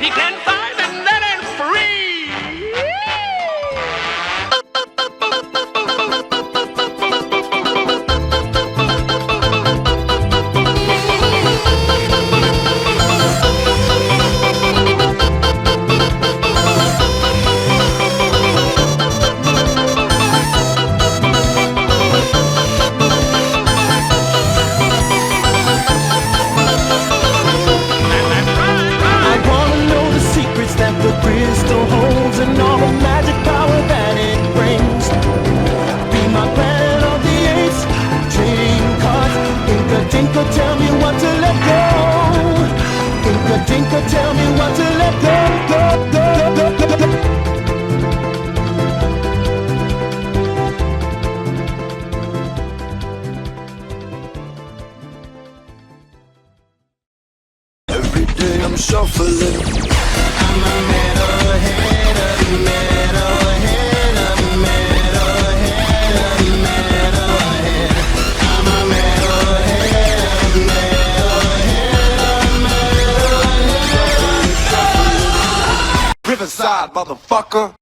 He can find and that ain't free. Tinker, tell me what to let go. Tinker, tinker, tell me what to let go. Every day I'm shuffling. I'm a metalhead, a metalhead, a metalhead, a metalhead. I'm a metalhead. Riverside, motherfucker.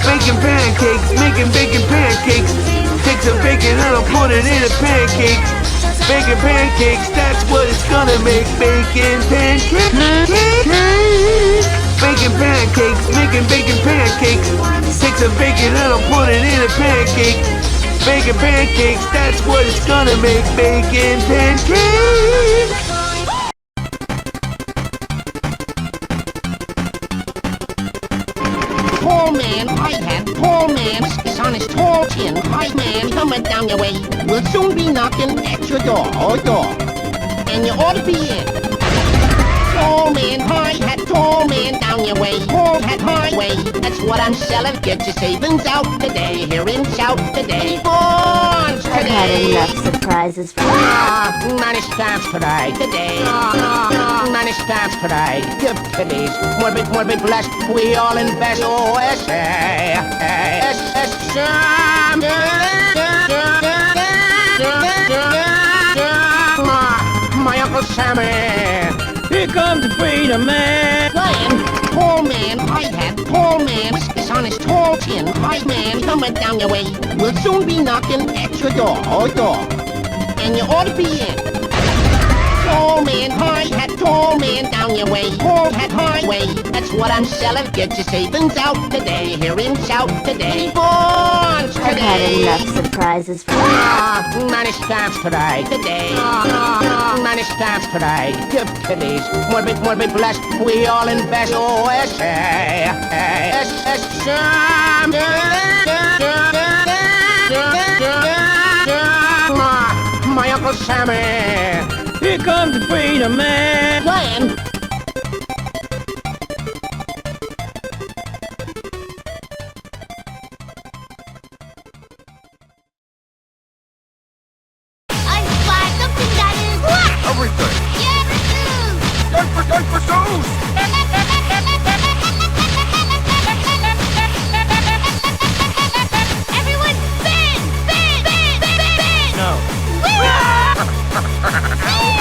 Baking pancakes, making bacon pancakes. Take some bacon and I'll put it in a pancake. Bacon pancakes, that's what it's gonna make. Bacon pancakes. Bacon pancakes, making bacon pancakes. Take some bacon and I'll put it in a pancake. Bacon pancakes, that's what it's gonna make. Bacon pancakes. Poor man, I had poor man. Whiskers on his tall chin. Hi man, coming down your way. We'll soon be knocking at your door, and you ought to be in. Tall man, high hat, tall man down your way. Tall hat, highway. That's what I'm selling. Get your savings out today. Hear him shout today. Born today. I've had enough surprises for you. Money stamps today. Today. Money stamps today. Give kiddies. Morbid, blessed. We all invest. O-S-A. My Uncle Sammy. Here comes the freedom man. Lion, poor man, high hat, poor man. Whiskers on his tall chin. Hi man, coming down your way. We'll soon be knocking at your door, and you ought to be in. Tall man, high hat, tall man down your way. Tall hat, highway. That's what I'm selling. Get your savings out today. Hear him shout today. Born today. I've had enough surprises for you. Money stamps today. Today. Money stamps today. Give kiddies. Morbid, blessed. We all invest. O-S-A. My Uncle Sammy. Here comes the freedom man. Lion. Everything. Go for shoes. Everyone, bend. No.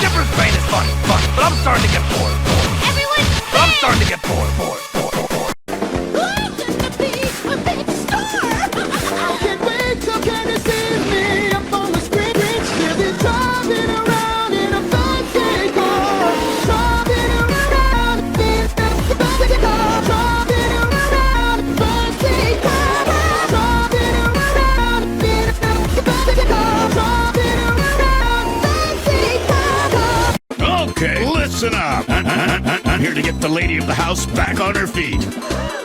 Different pain is fun, but I'm starting to get bored. Everyone, I'm starting to get bored. to be a big star. I can't wait till can you see me up on the screen. We'll be driving around in a fancy car. Driving around in a fancy car. Driving around in a fancy car. Driving around in a fancy car. Driving around fancy car. Okay, listen up. I'm here to get the lady of the house back on her feet.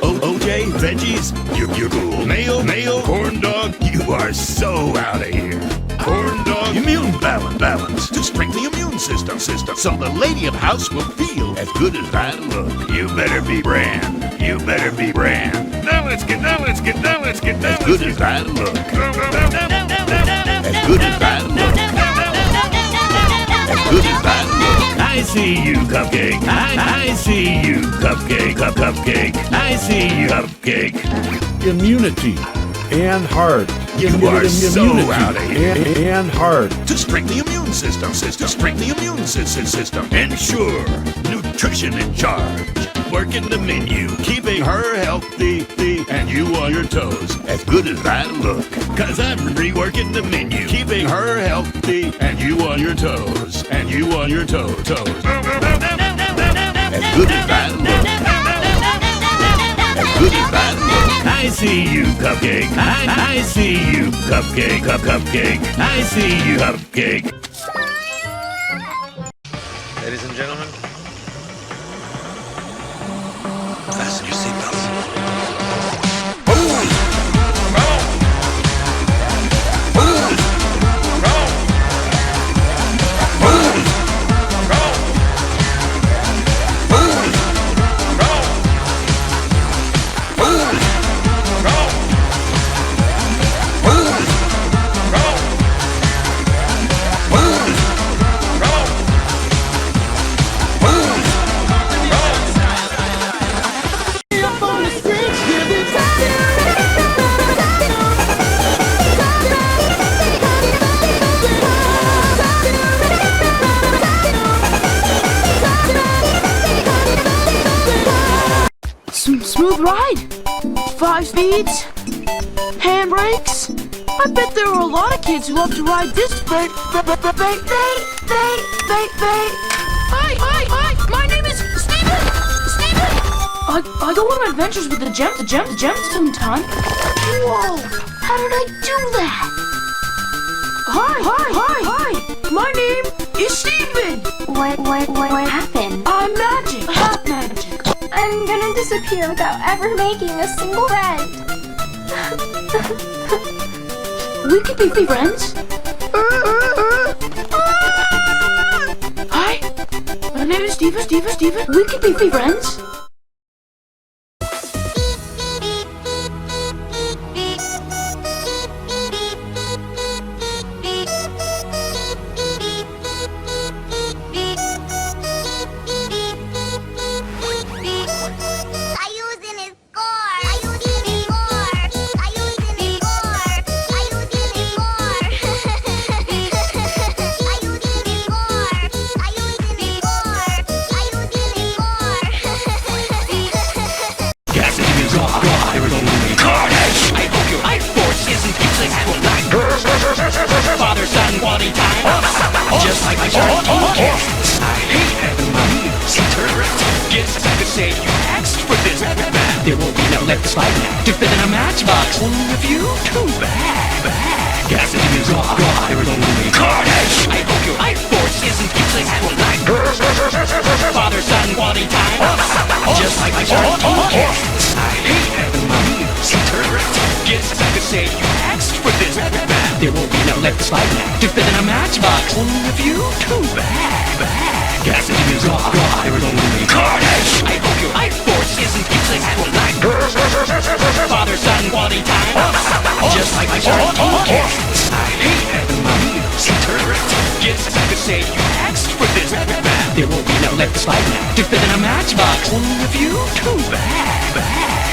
OJ, veggies, you're cool. Mayo, corn dog, you are so out of here. Corn dog, immune balance to strengthen the immune system. So the lady of the house will feel as good as I look. You better be Bran. Now let's get as good as I look. As good as I look. As good as I look. I see you, Cupcake. I see Cupcake. I see you, Cupcake. Immunity and heart. You are so out of here. And heart. To strengthen the immune system. Strengthen the immune system. Ensure nutrition in charge. Working the menu, keeping her healthy, and you on your toes. As good as I look. Cause I'm reworking the menu, keeping her healthy, and you on your toes. And you on your toes. As good as I look. As good as I look. I see you, Cupcake. I see you, Cupcake. Cupcake. I see you, Cupcake. Ladies and gentlemen, fasten your seatbelts. Up on the streets, give it Smooth ride. 5 speeds. Handbrakes. I bet there are a lot of kids who love to ride this. Hi, my name is Steven. I go on adventures with the gem sometime. Whoa! How did I do that? Hi. My name is Steven. What happened? I'm magic. Hot magic. I'm gonna disappear without ever making a single friend. We could be friends. Hi. My name is Steven. We could be friends. Father, son, quality time. Just like my shirt. I hate having my meals interrupt. Guess I could say you asked for this. There will be no left to slide now to fit in a matchbox. Only a few, too bad. Cassidy is raw. There is only carnage. I hope your life force isn't useless for life. Father, son, quality time. Just like my shirt. I hate having my meals interrupt. Guess I could say you asked for this. There will be no left to slide now to fit in a matchbox. Only a few, too bad. Cassidy is raw. There is only carnage. I hope your life force isn't useless for life. Father, son, quality time. Just like my shirt. I hate having my meals interrupt. Guess I could say you asked for this. There will be no left to slide now to fit in a matchbox. Only a few, too bad.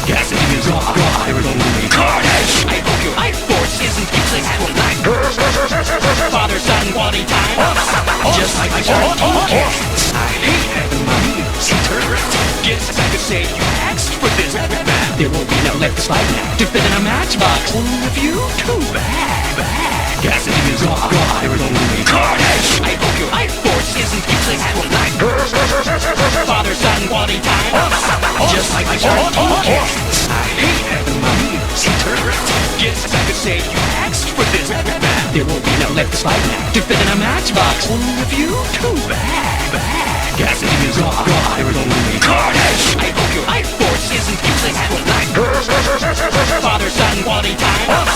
Cassidy is raw. There is only carnage. I hope your life force isn't useless for life. Father, son, quality time. Just like my shirt. I hate having my meals interrupt. Guess I could say you asked for this. There will be no left to slide now to fit in a matchbox. Only a few, too bad. Cassidy is raw. There is only carnage. I hope your life force isn't useless for life. Father, son, quality time. Just like my shirt. I hate having my meals interrupt. Guess I could say you asked for this. There will be no left to slide now to fit in a matchbox. Only a few, too bad. Cassidy is raw. There is only carnage. I hope your life force isn't useless for life. Father, son, quality time.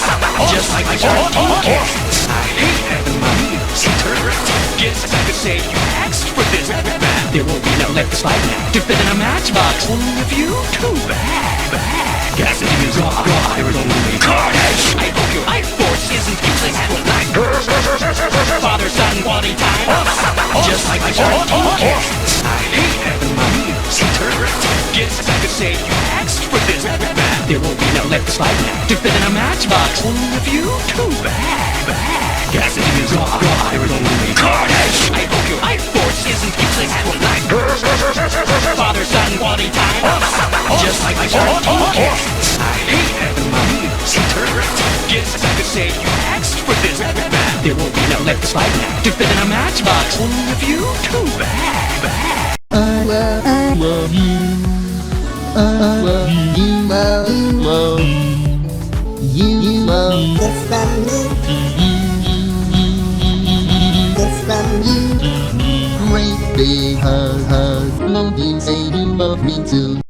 Just like my shirt. I hate having my meals interrupt. Guess I could say you asked for this. There will be no left to slide now to fit in a matchbox. Only a few, too bad. Cassidy is raw. There is only carnage. I hope your life force isn't useless for life. Father, son, quality time. Just like my shirt. I hate having my meals interrupt. Guess I could say you asked for this. There won't be no left slide now to fit in a matchbox. Only a few? Too bad. Cassidy is gone. There is only carnage. I hope your life force isn't useless for life. Father-son quality time. Just like my son TK. I hate having my meals interred. Guess I could say you asked for this. There won't be no left slide now to fit in a matchbox. Only a few? Too bad. I love you. I love you. You love this from me. This from you. Great big hug. Love you, say you love me too.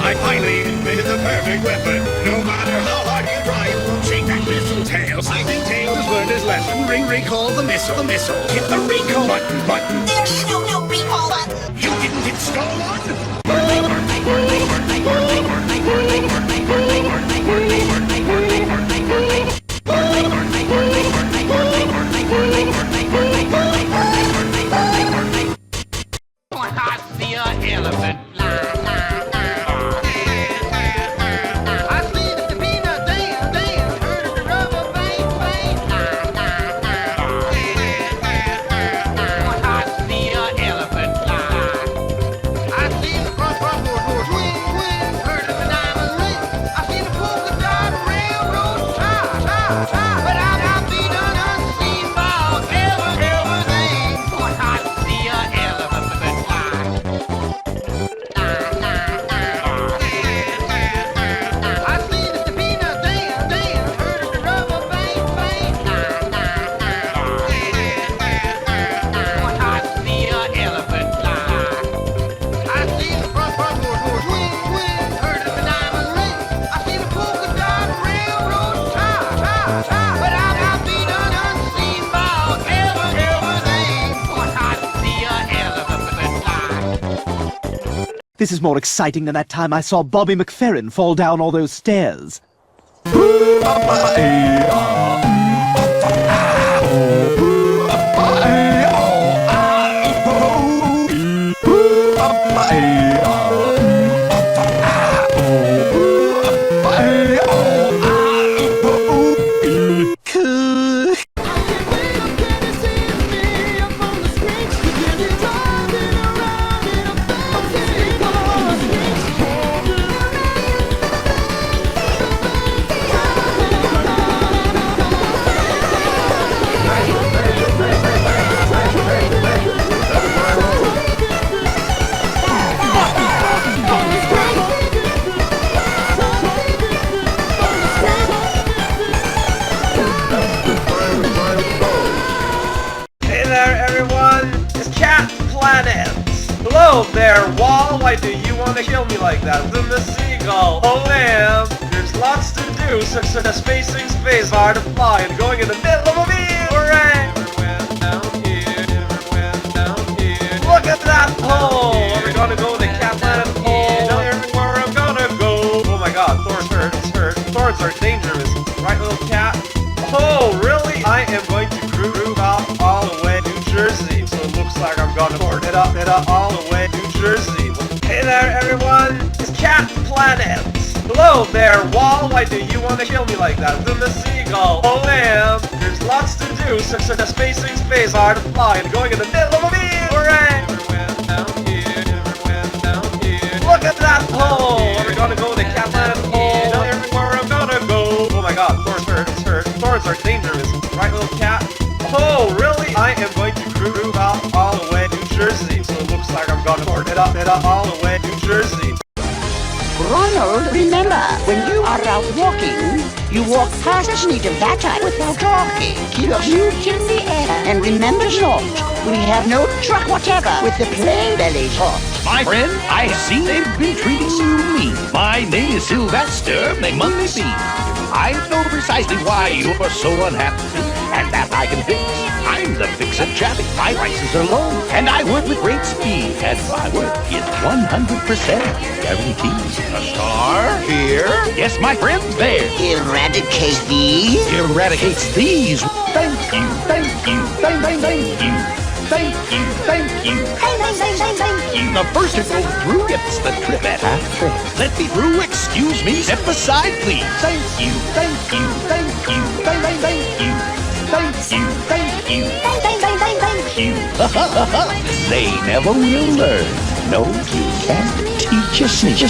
I finally invented the perfect weapon. No matter how hard you try, you won't shake that missile. Tails, I think Tails has learned his lesson. Recall the missile. Hit the recall button. There is no recall button. You didn't hit skull one? I see an elephant. I see the peanut dance. Heard of the rubber bang. I see an elephant fly. I see the front swing. Heard of the diamond ring. I see the polka dot railroad tie. But I'll be done unseen by everything. I see an elephant fly. I see the peanut dance. Heard of the rubber bang. I see an elephant fly. I see the front swing. Heard of the diamond ring. I see the polka dot railroad tie. But I'll be done unseen by everything. I see an elephant fly. This is more exciting than that time I saw Bobby McFerrin fall down all those stairs. Hey there, everyone! It's Cat Planet! Hello there, Wall! Why do you want to kill me like that? I'm the seagull! Oh man! There's lots to do, such as spacing space bar to fly and going in the middle of a beam! Hooray! Went down here, went down here. Look at that hole! Are we gonna go to the Cat Planet hole? Tell me everywhere I'm gonna go! Oh my god, Thorns hurt, it's hurt. Thorns are dangerous, right little cat? Oh, really? I am going to groove out all the way to New Jersey. So it looks like I'm gonna board it up all the way to New Jersey. Hey there, everyone! It's Cat Planet! Hello there, Wall! Why do you want to kill me like that? I'm the seagull! Oh man! There's lots to do, such as spacing space bar to fly and going in the middle of a beam! Hooray! Went down here, went down here. Look at that hole! Are we gonna go to the Cat Planet hole? Tell me everywhere I'm gonna go! Oh my god, Thorns hurt, it's hurt. Thorns are dangerous, right little cat? Oh, really? I am going to groove out all the way to New Jersey. So it looks like I'm gonna board it up all the way to New Jersey. Ronald, remember, when you are out walking, you walk past Needham without talking. Keep your huge in the air. And remember, Short, we have no truck whatever with the plain belly Short. My friend, I see they've been treating you mean. My name is Sylvester, they must be. I know precisely why you are so unhappy, and that I can fix. I'm the Fix-It Chappie. My prices are low, and I work with great speed, and my work is 100% guaranteed. A star here. Yes, my friend, there. Eradicate these. Eradicates these. Thank you, thank you, thank you. Thank you, thank you. Thank you. The first to go through gets the trip at half trip. Let me through, excuse me. Step aside, please. Thank you, thank you, thank you, thank you. Thank you, thank you. Thank you. They never will learn. No, you can't teach a sneak.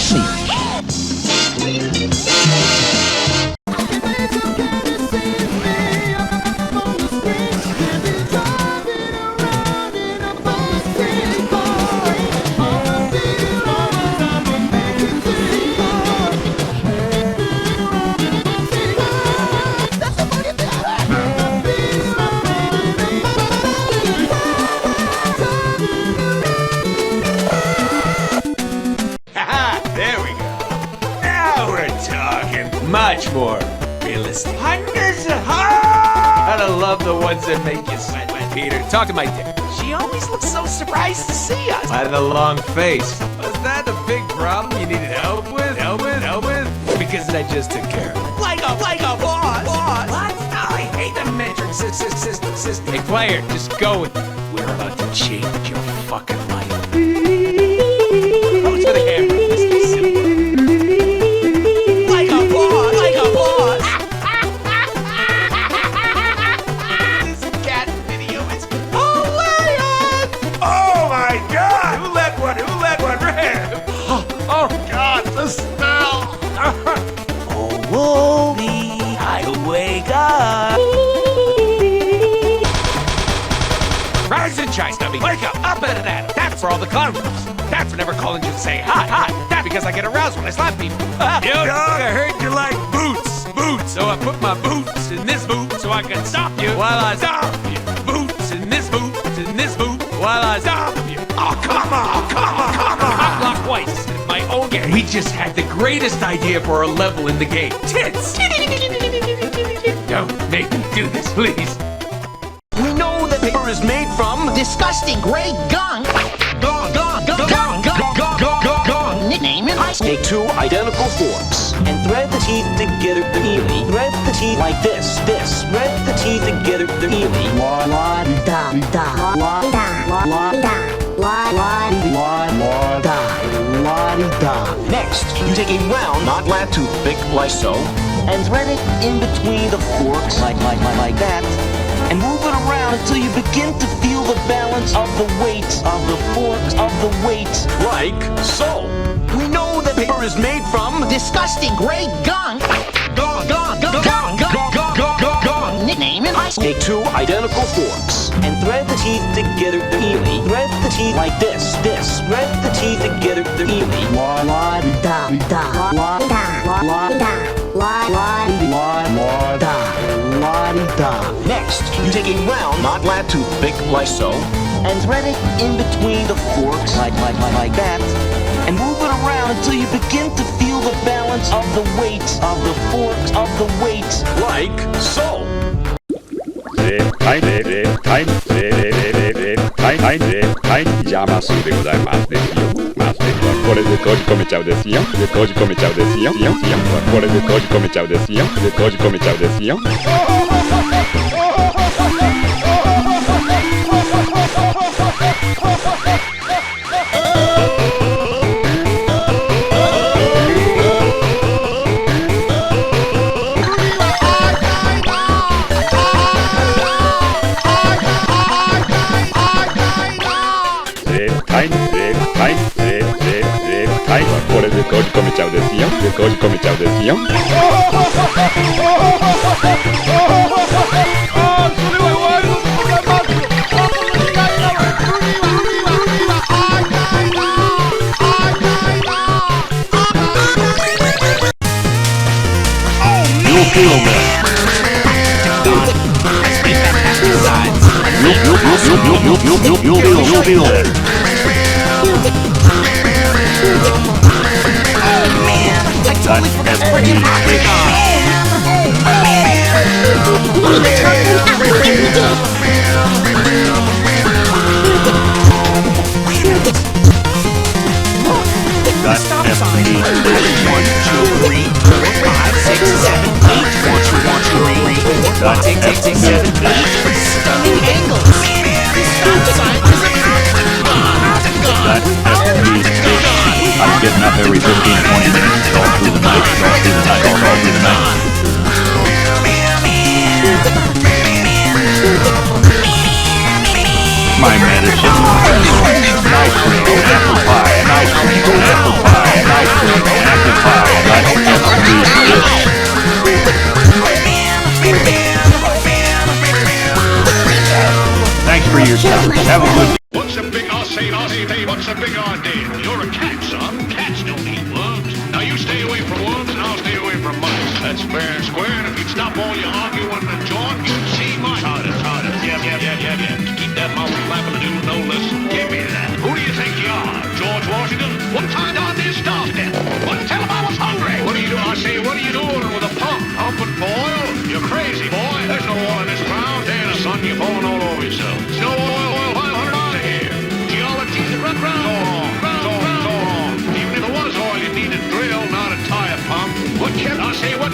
Much more realistic. Hundreds of I love the ones that make you sweat. Peter, talk to my dick. She always looks so surprised to see us. By the long face. Was that a big problem you needed help with? Help with? Because I just took care of it. Like a boss. What? No, I hate the metric system. Hey, player, just go with it. We're about to change your fucking life. Pose for the camera. This is simple. Rise and shine, Stubby. Wake up and at it. That's for all the clown girls. That's for never calling you to say hi. That's because I get aroused when I slap people. Yo, dog, I heard you like boots. So I put my boots in this boot so I can stop you while I stop you. Boots in this boot while I stop you. Oh, come on. Hot block twice in my own game. We just had the greatest idea for a level in the game. Tits. Don't make me do this, please. We know that paper is made from disgusting gray gunk. Nickname it. Take two identical forks and thread the teeth together evenly. Thread the teeth like this. Thread the teeth together evenly. Next, you take a round, not flat toothpick like so, and thread it in between the forks like that. And move it around until you begin to feel the balance of the weights of the forks like so. We know that paper is made from disgusting gray gunk. Nickname it. Take two identical forks and thread the teeth together evenly. Thread the teeth like this. Thread the teeth together evenly. Next, you take a round, not flat toothpick like so, and thread it in between the forks like that, and move it around until you begin to feel the balance of the weights of the forks like so. Time 邪魔数でございますですよ。これで閉じ込めちゃうですよ。閉じ込めちゃうですよ。これで閉じ込めちゃうですよ。閉じ込めちゃうですよ。これで閉じ込めちゃうですよ。閉じ込めちゃうですよ。I totally forgot to bring it back. Take 7 stunning angles. Stop sign is a I'm getting up every 15, 20 minutes, all through the night, all through the night, all through the night. My medicine. Nice cream, apple pie, nice cream, apple pie, nice cream, apple pie, Thanks for your time. Have a good day. What's a big what's a big idea? You're a cat, son. Cats don't eat worms. Now you stay away from worms and I'll stay away from mice. That's fair and square, and if you'd stop all your arguing and jawing, you'd see my harder. Yeah. Keep that mouth flapping and do no listen. Give me that. Who do you think you are? George Washington? One time down this doorstep. Wouldn't tell him I was hungry. What are you doing? I say, what are you doing with a pump? Pumping for oil? You're crazy, boy. There's no oil in this ground. There, son, you're falling all over yourself. No oil, $500 a here. Geology's a run wrong. Even if it was oil, you'd need a drill, not a tire pump. What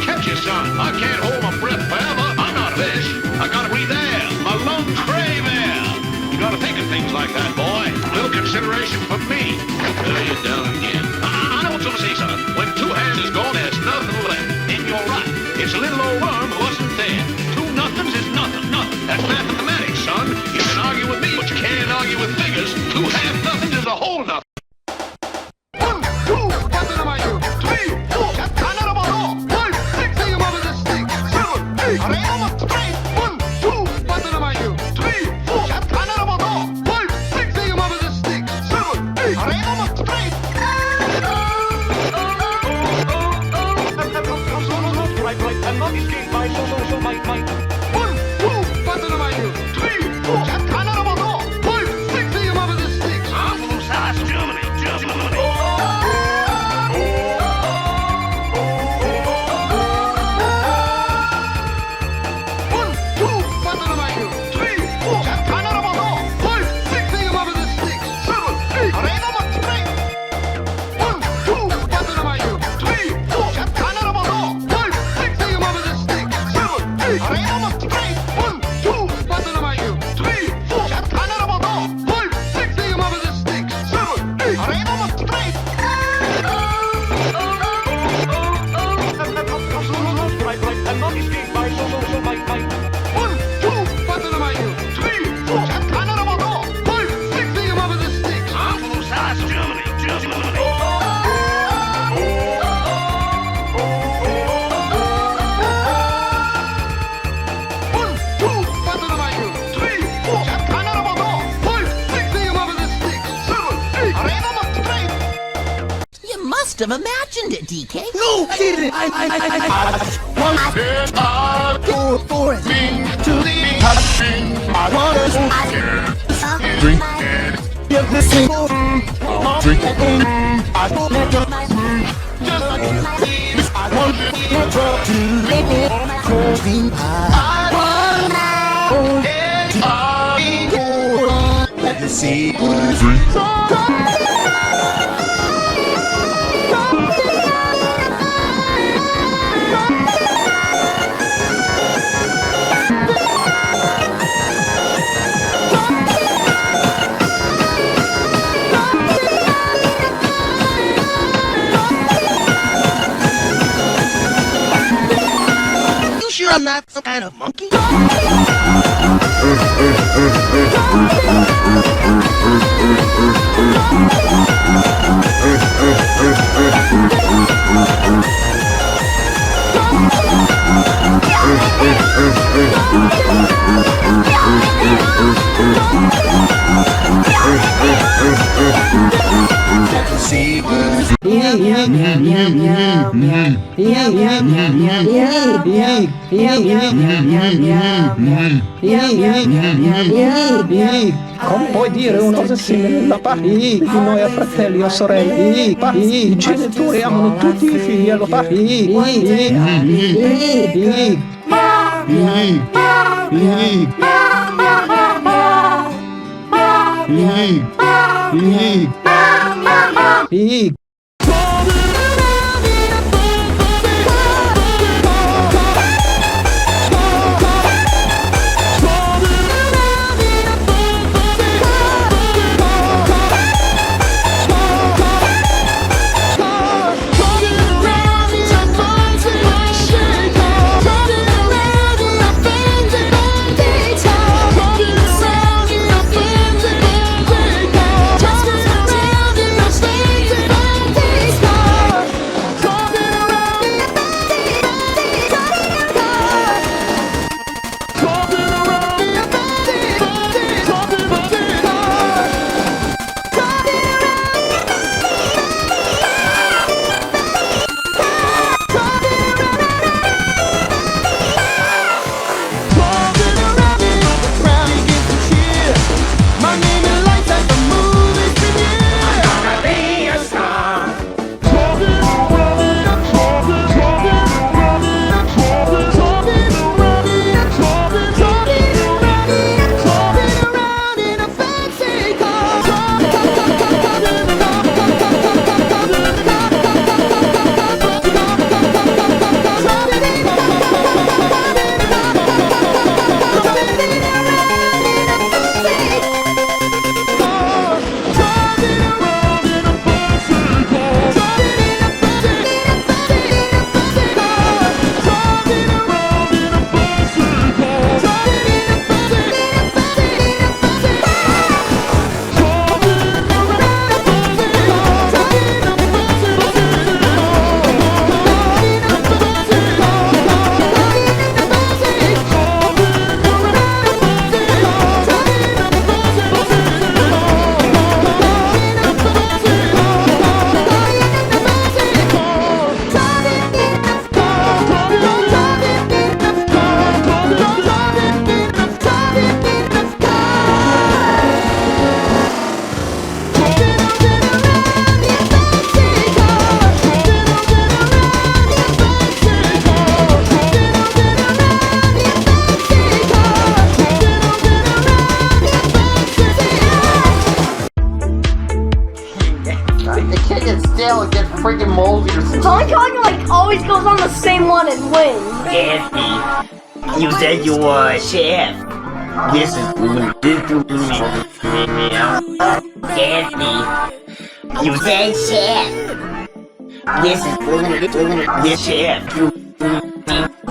kept you, son? I can't hold my breath forever. I'm not a fish. I gotta breathe air. My lungs crave air. You gotta think of things like that, boy. A little consideration for me. There you're down again. I know what you'll say, son. When 2 hands is gone, there's nothing left. And you're right. It's a little old worm who wasn't there. 2 nothings is nothing. That's mathematics, son. You can argue with me, but you can't argue with figures. 2 half nothings is a whole nothing. 1, 2, what's in my you? 3, 4, cat canara bottle. 5, 6, say your mother's a stick. 7, 8, are they almost straight? 1, 2, what's in my you? 3, 4, cat canara bottle. 5, 6, say your mother's a stick. 7, 8, are they almost straight? I'm not escaped by so my 1, 2, what's in my you? 3, 4, cat canara bottle. 5, 6, say your mother's a stick. I'm from South Germany. Have imagined it, DK. No, I didn't. I go for it. To the I want to drink and give this single drink. I don't let you just like you. I want to live it cold. I want to let me see. I'm not some kind of monkey. Come puoi dire una cosa simile alla pari? Noi fratelli o sorelle, i genitori amano tutti i figli allo pari. E Hong Kong like always goes on the same one and wins. Kathy, you said you were a chef. This is Kathy, you said chef. This is this chef.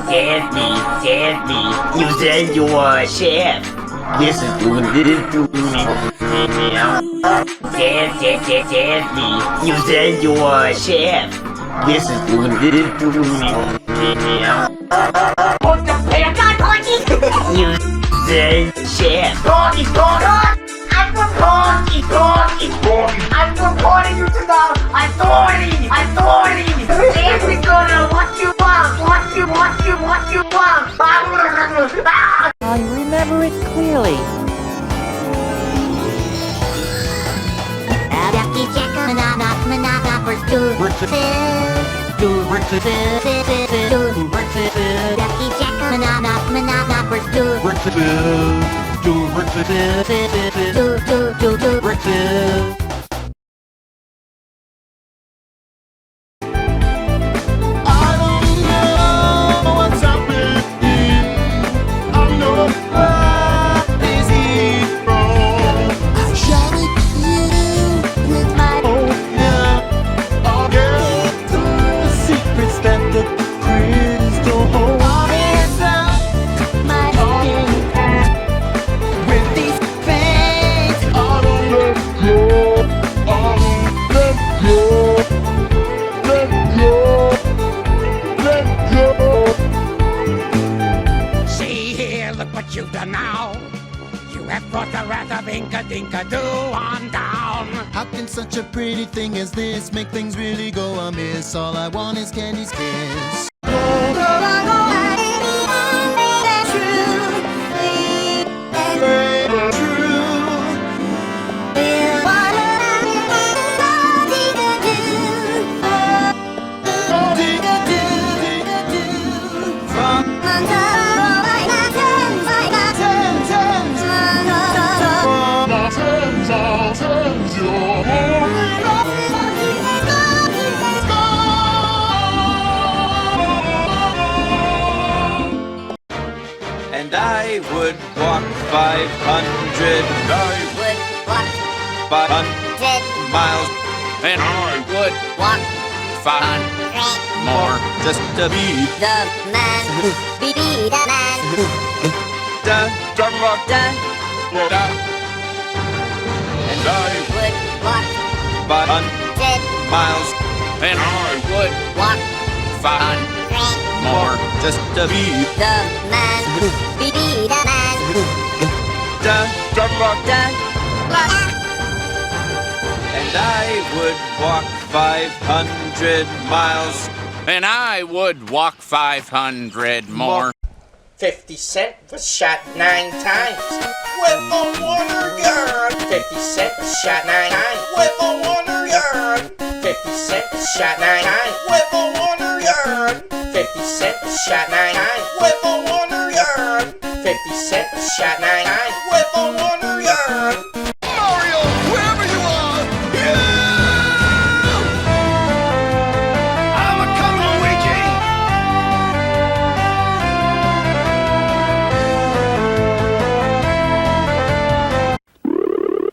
Kathy, you said you were a chef. This is Kathy, you said you were a chef. This is you said chef. Talkie, talkie. I'm reporting you to the authority. Everything what you want. I remember it clearly. You've done now. You have brought the wrath of Inca Dinka Doo on down. How can such a pretty thing as this make things really go amiss? All I want is Candy's kiss. And I would walk 500. I would walk 500 miles. And I would walk 500 more just to be the man. Be the man. da da da da da. And I would walk 500 miles. And I would walk 500 more just to be the man. Be the man. da da da da. And I would walk 500 miles. And I would walk 500 more. 50 Cent was shot 9 times with a water gun. 50 Cent was shot 9 times with a water gun. 50 Cent was shot 9 times with a water gun. 50 Cent was shot 9 times with a water gun. 50 Cent was shot 9 times with a water gun. Mario, wherever you are, I'm a coming, Luigi!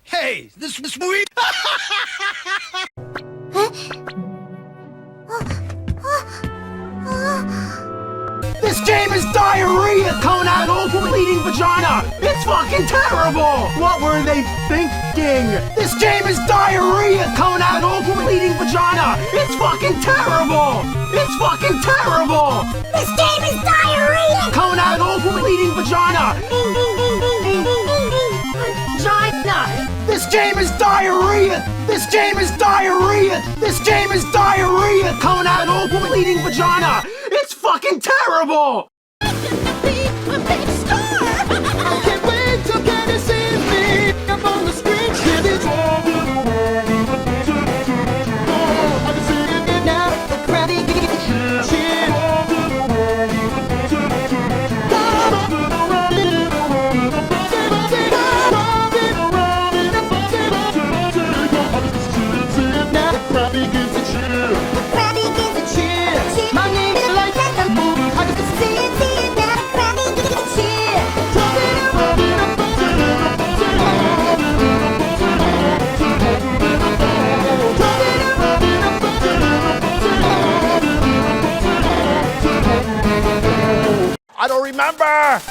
Hey, this movie? This game is diarrhea coming out of open bleeding vagina! It's fucking terrible! What were they thinking? This game is diarrhea coming out of open bleeding vagina! It's fucking terrible! It's fucking terrible! This game is diarrhea coming out of open bleeding vagina! Vagina! This game is diarrhea! This game is diarrhea! This game is diarrhea coming out of open bleeding vagina! It's fucking terrible! A big star! I can't wait till Candy sees me up on the screen. Candy's all I can see it now. The crowdy cheer. The crowd begins to cheer. I don't remember.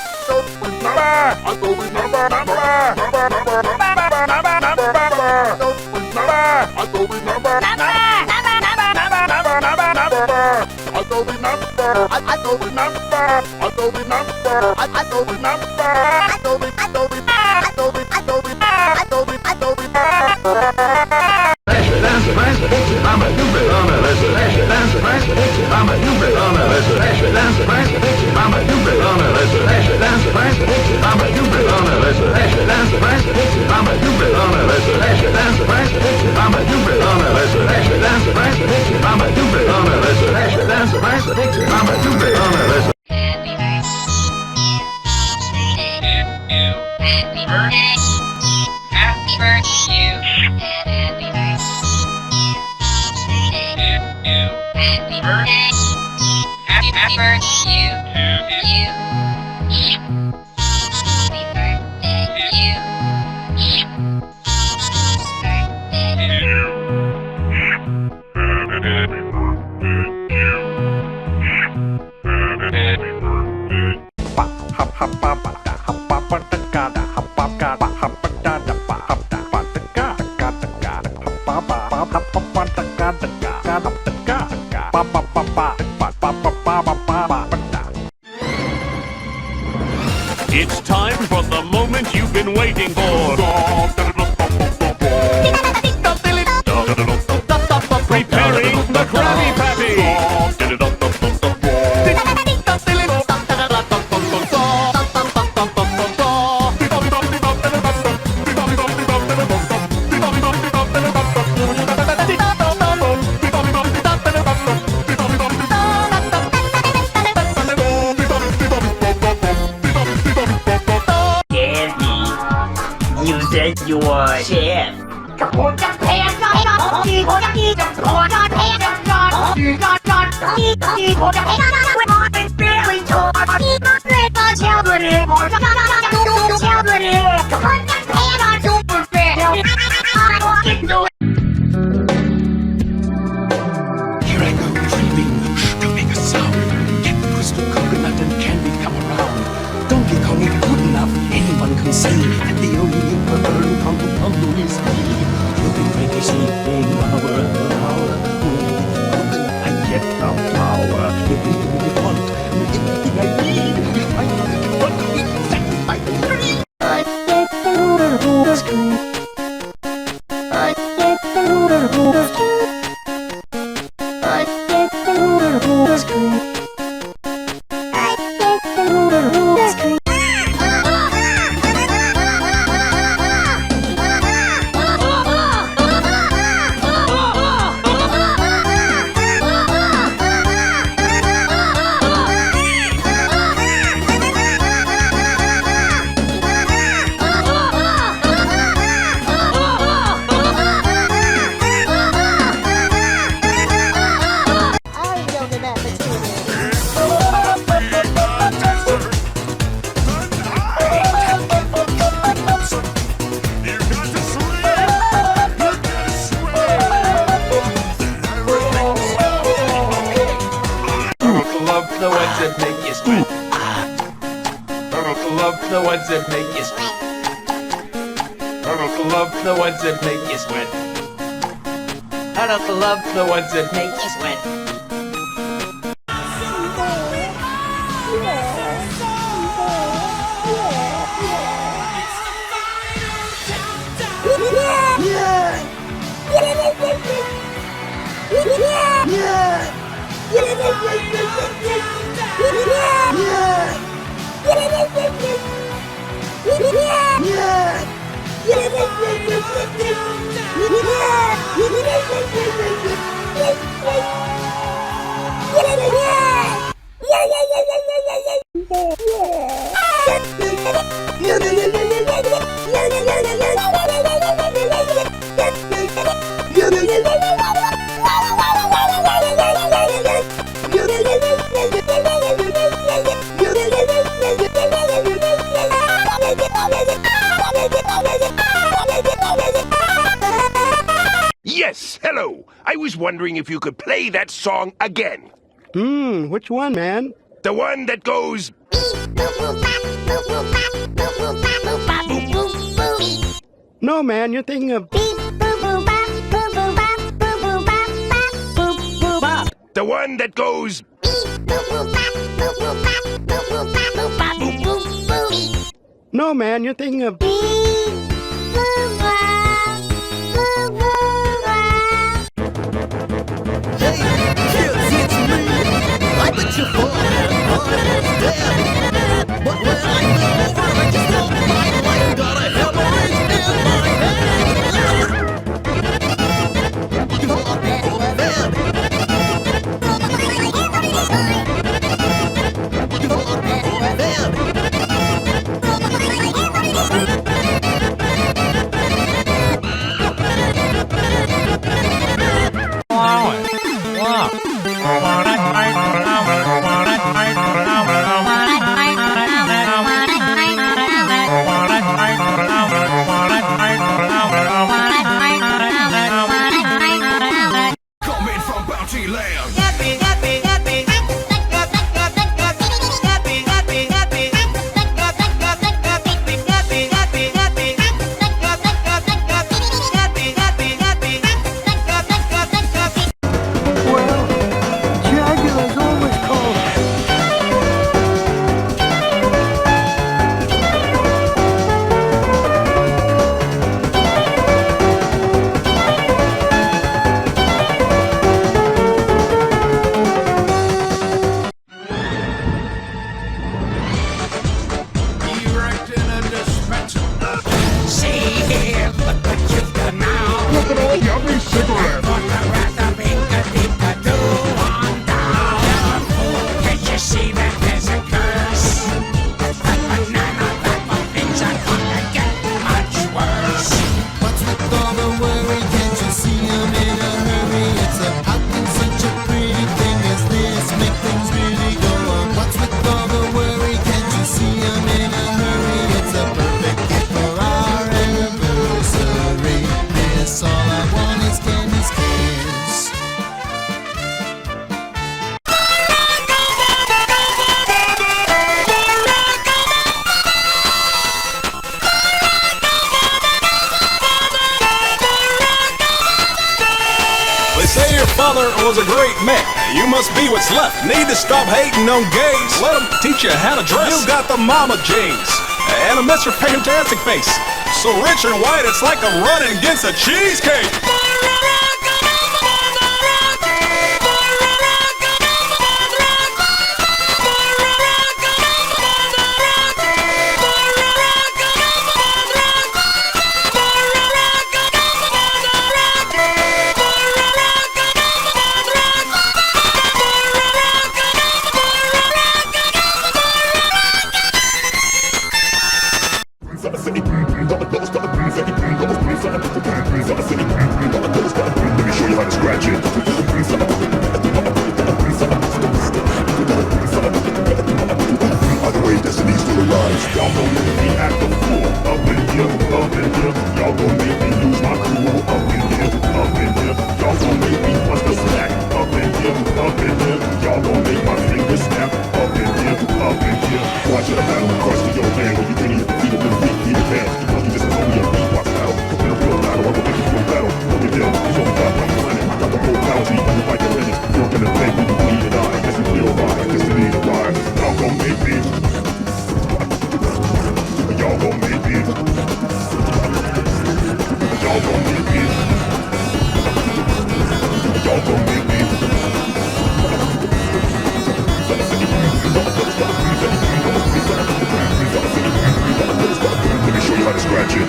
It's time for the moment you've been waiting for. Preparing the Krabby You said you were a chef. Here I go dreaming to make a sound. Get the crystal coconut and candy come around. Donkey Kong ain't good enough, anyone can say that the only preferred Kong is me. You've been crazy sleeping hour after hour. I get the power. Everything you want, everything I need. If I want it, what exactly I need. I get the noodle screen. I get the noodle screen. I get the noodle screen. I get the noodle screen. The ones that make you sweat. Love the ones that make you sweat. Love the ones that make you sweat. I don't love the ones that make you sweat. Yes, hello. I was wondering if you could play that song again. Which one, man? The one that goes... No, man, you're thinking of The one that goes. No, man, you're thinking of I bet you thought I was dead. But when I fell over, I just felt like I got a hemorrhage in my head. You thought that was dead. You thought that was dead. Coming from Bounty Land. Dracula's always cold. Erecting a dispenser. See here, look what you've done now. Look at all yummy cigarettes. For the wrath of Inca-Dinka-Doo on down. Can't you see that there's a curse? The banana type of things are gonna get much worse. What's with all the worry? Can't you see I'm in a hurry? It's a how can such a pretty thing as this make things really go on? What's with all the worry? Can't you see I'm in a hurry? It's a perfect gift for our anniversary. This all I want is Candy's kiss. They say your father was a great man. You must be what's left. Need to stop hating on gays. Let them teach you how to dress. You got the mama jeans and a Mr. Fantastic face. So rich and white, it's like a running against a cheesecake. Let me show you how to scratch it. Either way, destiny still arrives. Y'all gon' make me act a fool. Up in here, up in here. Y'all gon' make me lose my cool. Up in here, up in here. Y'all gon' make me bust a snack. Up in here, up in here. Y'all gon' make my fingers snap. Up in here, up in here. Watch it, I'm battle across to your man. When you can't even feel the beat, need advance. Because you just told me a beat, watch battle. In a real battle, I will make you feel battle. Look at them, he's only got one planet. I got the whole bounty, you fight the minutes. You're gonna play when you bleed and die. Guess you feel right, destiny arrives. Y'all gon' make me. Y'all gon' make me. Y'all gon' make me. Y'all gon' make me. Let me show you how to scratch it.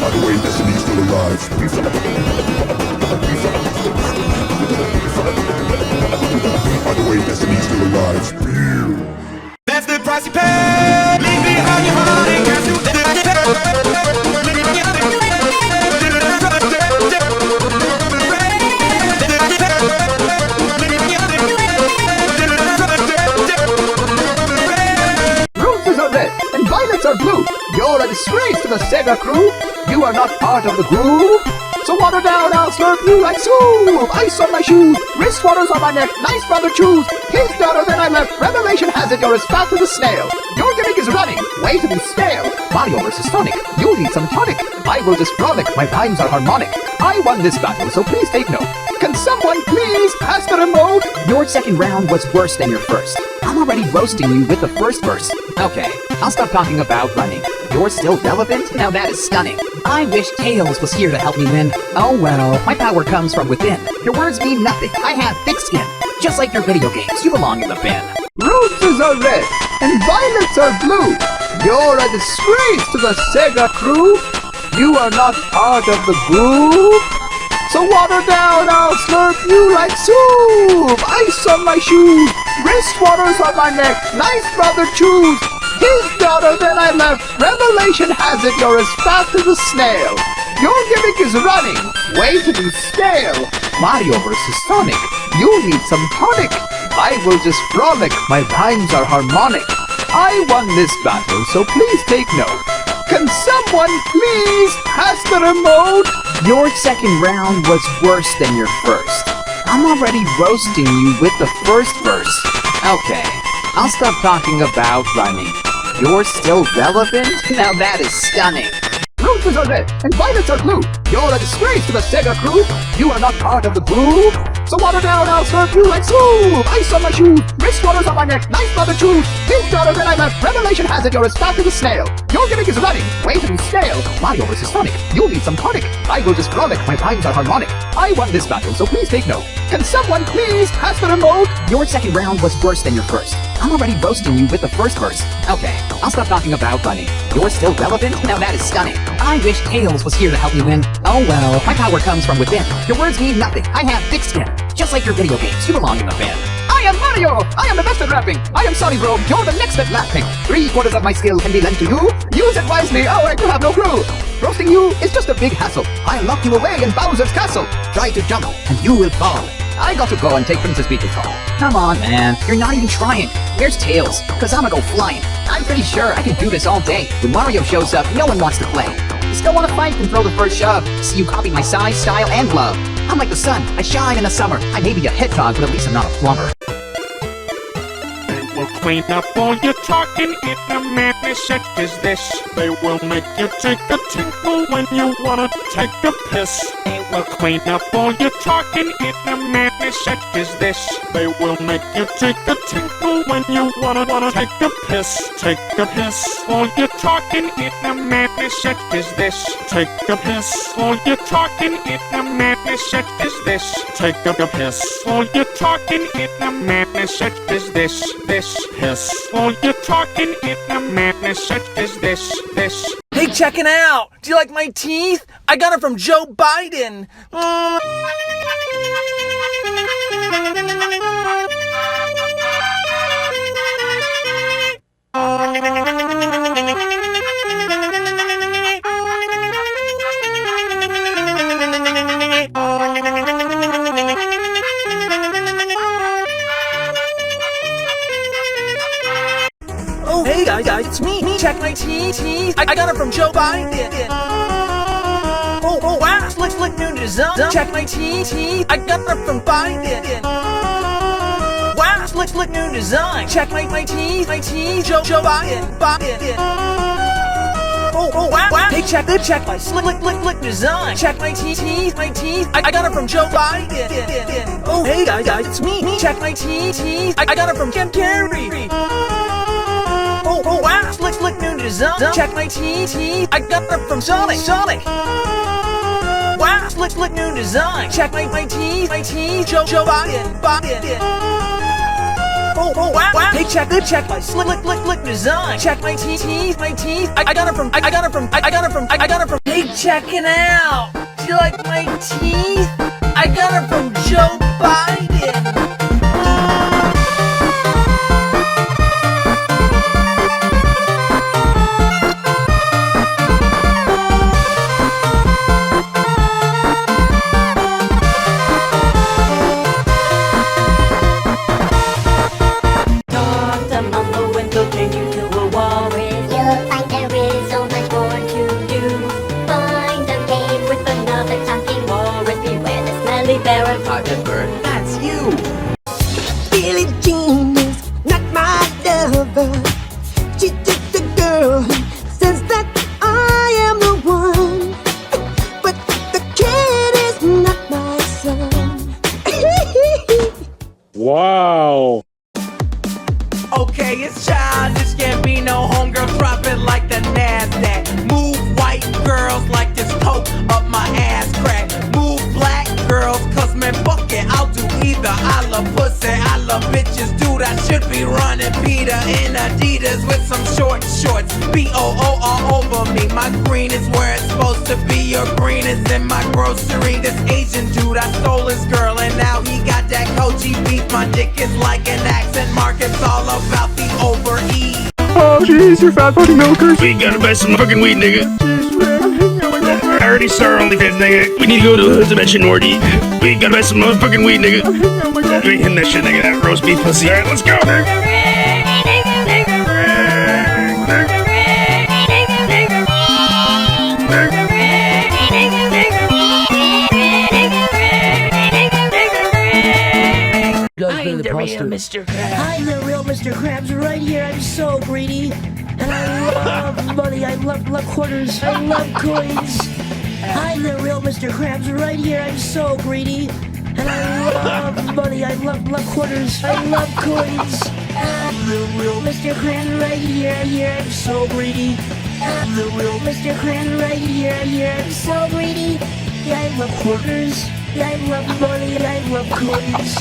Either way, destiny still alive. Either way, destiny still alive. That's the price you pay. Leave behind your heart and can't do Roses are red and violets are blue. You're a disgrace to the Sega crew. You are not part of the groove. So water down, I'll slurp you like soup. Ice on my shoes, wrist waters on my neck, nice brother choose. His daughter then I left, Revelation has it, you're as fat as a snail. Your gimmick is running, way to be stale. Mario vs. Sonic, you need some tonic. I will just frolic, my rhymes are harmonic. I won this battle, so please take note. Can someone please pass the remote? Your second round was worse than your first. I'm already roasting you with the first verse. Okay, I'll stop talking about running. You're still relevant? Now that is stunning. I wish Tails was here to help me win. Oh well, my power comes from within. Your words mean nothing. I have thick skin. Just like your video games, you belong in the bin. Roses are red, and violets are blue. You're a disgrace to the Sega crew. You are not part of the group. So water down, I'll slurp you like soup. Ice on my shoes, wrist waters on my neck, nice brother choose. His daughter then I left, Revelation has it, you're as fast as a snail. Your gimmick is running, way to be stale. Mario vs. Sonic, you need some tonic. I will just frolic, my rhymes are harmonic. I won this battle, so please take note. Can someone please pass the remote? Your second round was worse than your first. I'm already roasting you with the first verse. Okay, I'll stop talking about rhyming. You're still relevant? Now that is stunning. Roses are red, and violets are blue. You're a disgrace to the Sega crew. You are not part of the group. So water down, I'll serve you like soup. Ice on my shoes, wrist waters on my neck, nice brother choose. His daughter then I left, Revelation has it, you're as fat as a snail. Your gimmick is running, way to be stale. Mario vs. Sonic, you'll need some tonic. I will just frolic, my rhymes are harmonic. I won this battle, so please take note. Can someone please pass the remote? Your second round was worse than your first. I'm already roasting you with the first verse. Okay, I'll stop talking about running. You're still relevant? Now that is stunning. I wish Tails was here to help me win. Oh well, my power comes from within. Your words mean nothing. I have thick skin. Just like your video games, you belong in the bin. I am Mario! I am the best at rapping! I am sorry bro, you're the next at laughing! 3/4 of my skill can be lent to you. Use it wisely, oh I have no clue! Roasting you is just a big hassle. I locked you away in Bowser's castle. Try to jump, and you will fall. I got to go and take Princess Peach's home. Come on, man. You're not even trying. Where's Tails? Cause I'ma go flying. I'm pretty sure I can do this all day. When Mario shows up, no one wants to play. You still wanna fight and throw the first shove. See, you copy my size, style, and love. I'm like the sun. I shine in the summer. I may be a hedgehog, but at least I'm not a plumber. We'll clean up all your talking in a manner such as this. They will make you take a tinkle when you wanna take a piss. We'll clean up all your talking in a manner such as this. They will make you take a tinkle when you wanna take a piss. Take a piss. All your talking in a manner such as this. Take a piss. All your talking in a manner such as this. Take a piss. All your talking in a manner such as this. Piss. All you're talking in a manner such as this. Hey, check it out! Do you like my teeth? I got it from Joe Biden. Oh, hey guys, it's me. Check my teeth. I got it from Joe Biden. Oh, wow, slick new design. Check my teeth. I got it from Biden. Wow, slick new design. Check my teeth. Joe Biden. Oh, wow. Hey, check my slick design. Check my teeth. I got it from Joe Biden. Oh, hey guys, it's me. Check my teeth. I got it from Jim Carrey. Oh, wow, slick new design. Check my teeth. I got it from Sonic. Wow, slick new design. Check my teeth. Joe Biden. Oh, wow. Hey, check my slick design. Check my teeth. I got it from. Hey, check it out. Do you like my teeth? I got it from Joe Biden. You'll find there is so much more to do. Find a cave with another talking Wow. Okay, it's childish, can't be no homegirl, drop it like the NASDAQ. Move white girls like this coke up my ass crack. Move black girls, cause man, fuck it, I'll do either. I love pussy, I love bitches, dude, I should be running Peter in Adidas with some short shorts. B-O-O all over me, my green is where it's supposed to be. Your green is in my grocery. This Asian dude, I stole his girl and now he got that Koji beef. My dick is like an accent mark, it's all about the overeat. Oh jeez, you fat fucking milkers. We gotta buy some fucking weed, nigga. I already started OnlyFans, nigga. We need to go to Dimension Nordy. We gotta buy some motherfucking weed, nigga. We hitting that shit, nigga. That roast beef pussy. Alright, let's go, nigga. I'm the real Mr. Krabs. I'm the real Mr. Krabs right here. I'm so greedy. And I love money. I love quarters. I love coins. I'm the real Mr. Krabs right here. I'm so greedy. And I love money. I love quarters. I love coins. I'm the real Mr. Krabs right here. I'm so greedy. I'm the real Mr. Krabs right here. I'm so greedy. I love quarters. I love money, I love coins.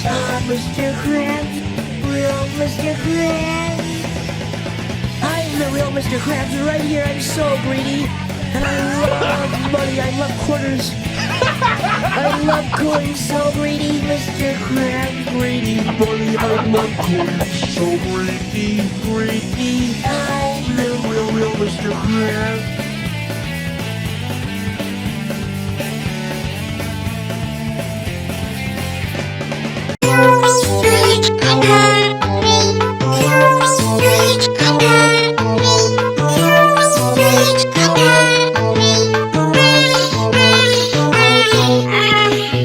Mr. Krabs, real Mr. Krabs. I'm the real Mr. Krabs right here. I'm so greedy. And I love money, I love quarters. I love coins, so greedy. Mr. Krabs, greedy. Money, I love coins, so greedy. I'm the real Mr. Krabs.